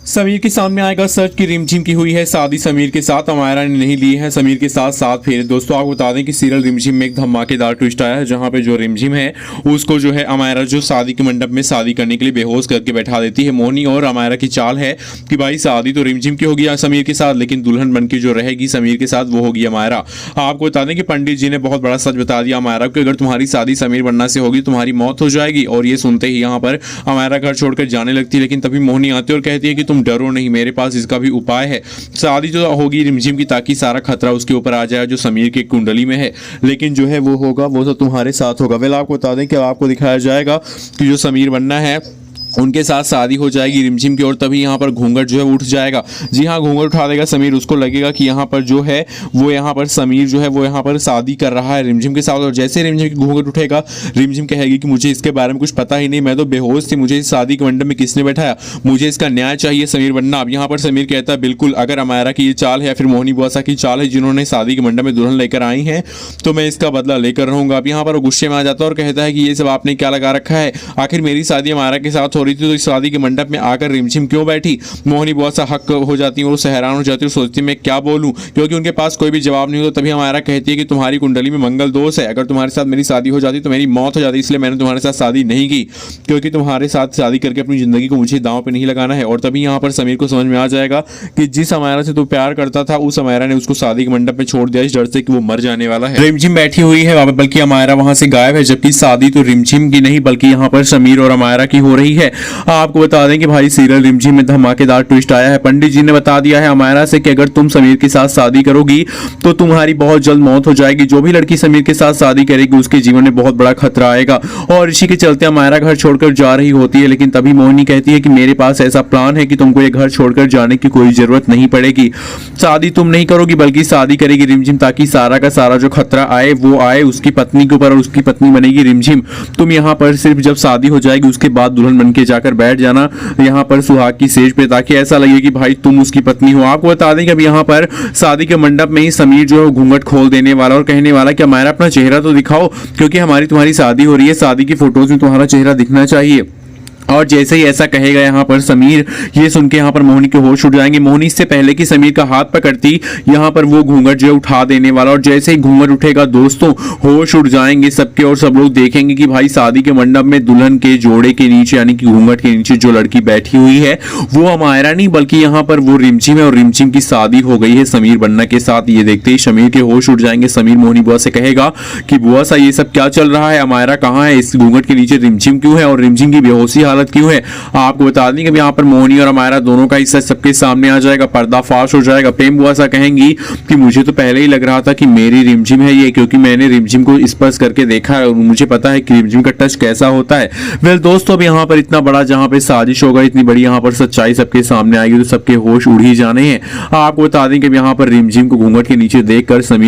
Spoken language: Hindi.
समीर के सामने आएगा सच की रिमझिम की हुई है शादी समीर के साथ। अमायरा ने नहीं ली है समीर के साथ 7 फेरे। दोस्तों आपको बता दें कि सीरियल रिमझिम में एक धमाकेदार ट्विस्ट आया है, जहां पे जो रिमझिम है उसको जो है अमायरा जो शादी के मंडप में शादी करने के लिए बेहोश करके बैठा देती है। मोहनी और अमायरा की चाल है कि भाई शादी तो रिमझिम की होगी समीर के साथ, लेकिन दुल्हन बन के जो रहेगी समीर के साथ वो होगी अमायरा। आपको बता दें कि पंडित जी ने बहुत बड़ा सच बता दिया अमायरा को, अगर तुम्हारी शादी समीर बनना से होगी तुम्हारी मौत हो जाएगी। और ये सुनते ही यहाँ पर अमायरा घर छोड़कर जाने लगती है, लेकिन तभी मोहनी आती है और कहती है कि तुम डरो नहीं, मेरे पास इसका भी उपाय है। शादी जो होगी रिमझिम की, ताकि सारा खतरा उसके ऊपर आ जाए जो समीर की कुंडली में है, लेकिन जो है वो होगा वो तो तुम्हारे साथ होगा। वेल आपको बता दें कि आपको दिखाया जाएगा कि जो समीर बनना है उनके साथ शादी हो जाएगी रिमझिम की, और तभी यहाँ पर घूंघट जो है उठ जाएगा। जी हाँ, घूंघट उठा देगा समीर। उसको लगेगा कि यहाँ पर जो है वो यहाँ पर समीर जो है वो यहाँ पर शादी कर रहा है रिमझिम के साथ। और जैसे रिमझिम की घूंघट उठेगा, रिमझिम कहेगी कि मुझे इसके बारे में कुछ पता ही नहीं, मैं तो बेहोश थी, मुझे इस शादी के मंडप में किसने बैठाया, मुझे इसका न्याय चाहिए समीर बनना। अब यहाँ पर समीर कहता है बिल्कुल, अगर अमायरा की ये चाल है या फिर मोहनी बुआसा की चाल है जिन्होंने शादी के मंडप में दुल्हन लेकर आई हैं, तो मैं इसका बदला लेकर रहूंगा। अब यहाँ पर वो गुस्से में आ जाता है और कहता है कि ये सब आपने क्या लगा रखा है, आखिर मेरी शादी अमायरा के साथ हो रही थी तो इस शादी के मंडप में आकर रिमझिम क्यों बैठी। मोहनी बहुत सा हक हो जाती है और उसे हैरान हो जाती है, सोचती मैं क्या बोलूं, क्योंकि उनके पास कोई भी जवाब नहीं होता। तभी अमायरा कहती है कि तुम्हारी कुंडली में मंगल दोष है, अगर तुम्हारे साथ मेरी शादी हो जाती तो मेरी मौत हो जाती, इसलिए मैंने तुम्हारे साथ शादी नहीं की, क्योंकि तुम्हारे साथ शादी करके अपनी जिंदगी को मुझे दांव पे नहीं लगाना है। और तभी यहाँ पर समीर को समझ में आ जाएगा कि जिस अमायरा से तो प्यार करता था उस अमायरा ने उसको शादी के मंडप में छोड़ दिया इस डर से कि वो मर जाने वाला है। रिमझिम बैठी हुई है वहां पर, बल्कि अमायरा वहां से गायब है, जबकि शादी तो रिमझिम की नहीं बल्कि यहाँ पर समीर और अमायरा की हो रही है। आपको बता दें कि भाई सीरियल रिमझिम में धमाकेदार ट्विस्ट आया है। पंडित जी ने बता दिया है अमायरा से कि अगर तुम समीर के साथ शादी करोगी तो तुम्हारी बहुत जल्द मौत हो जाएगी। जो भी लड़की समीर के साथ शादी करेगी उसके जीवन में बहुत बड़ा खतरा आएगा। और इसी के चलते अमायरा घर छोड़कर जा रही होती है, लेकिन तभी मोहिनी कहती है कि मेरे पास ऐसा प्लान है कि तुमको ये घर छोड़कर जाने की कोई जरूरत नहीं पड़ेगी। शादी तुम नहीं करोगी बल्कि शादी करेगी रिमझिम, ताकि सारा का सारा जो खतरा आए वो आए उसकी पत्नी के ऊपर, और उसकी पत्नी बनेगी रिमझिम। तुम यहाँ पर सिर्फ जब शादी हो जाएगी उसके बाद दुल्हन बन के जाकर बैठ जाना यहाँ पर सुहाग की सेज पे, ताकि ऐसा लगे कि भाई तुम उसकी पत्नी हो। आपको बता दें कि अब यहाँ पर शादी के मंडप में ही समीर जो है घूंघट खोल देने वाला और कहने वाला कि अमायरा अपना चेहरा तो दिखाओ, क्योंकि हमारी तुम्हारी शादी हो रही है, शादी की फोटोज में तुम्हारा चेहरा दिखना चाहिए। और जैसे ही ऐसा कहेगा यहाँ पर समीर, ये सुन के यहाँ पर मोहनी के होश उड़ जाएंगे। मोहनी इससे पहले कि समीर का हाथ पकड़ती यहाँ पर वो घूंघट जो है उठा देने वाला, और जैसे ही घूंघट उठेगा दोस्तों होश उड़ जाएंगे सबके, और सब लोग देखेंगे कि भाई शादी के मंडप में दुल्हन के जोड़े के नीचे यानी कि घूंघट के नीचे जो लड़की बैठी हुई है वो अमायरा नहीं बल्कि यहाँ पर वो रिमझिम है, और रिमझिम की शादी हो गई है समीर बनना के साथ। ये देखते ही समीर के होश उड़ जाएंगे। समीर मोहनी बुआ से कहेगा कि बुआ सा ये सब क्या चल रहा है, अमायरा कहाँ है, इस घूंघट के नीचे रिमझिम क्यों है और रिमझिम की बेहोशी हालत क्यों है। आपको बता दें कि यहाँ पर मोहनी और अमायरा दोनों का हिस्सा सबके सामने आ जाएगा, पर्दाफाश हो जाएगा। प्रेम बुआ सा कहेंगी कि मुझे तो पहले ही लग रहा था कि मेरी रिमझिम है ये, क्योंकि मैंने रिमझिम को स्पर्श करके देखा है और मुझे पता है कि रिमझिम का टच कैसा होता है। वेल दोस्तों, अब यहाँ पर इतना बड़ा जहाँ पे साजिश होगा, इतनी बड़ी यहाँ पर सच्चाई सबके सामने आएगी तो सबके होश उड़ ही जाने हैं। आपको बता दें कि यहाँ पर रिमझिम को घूंघट के नीचे देखकर समीर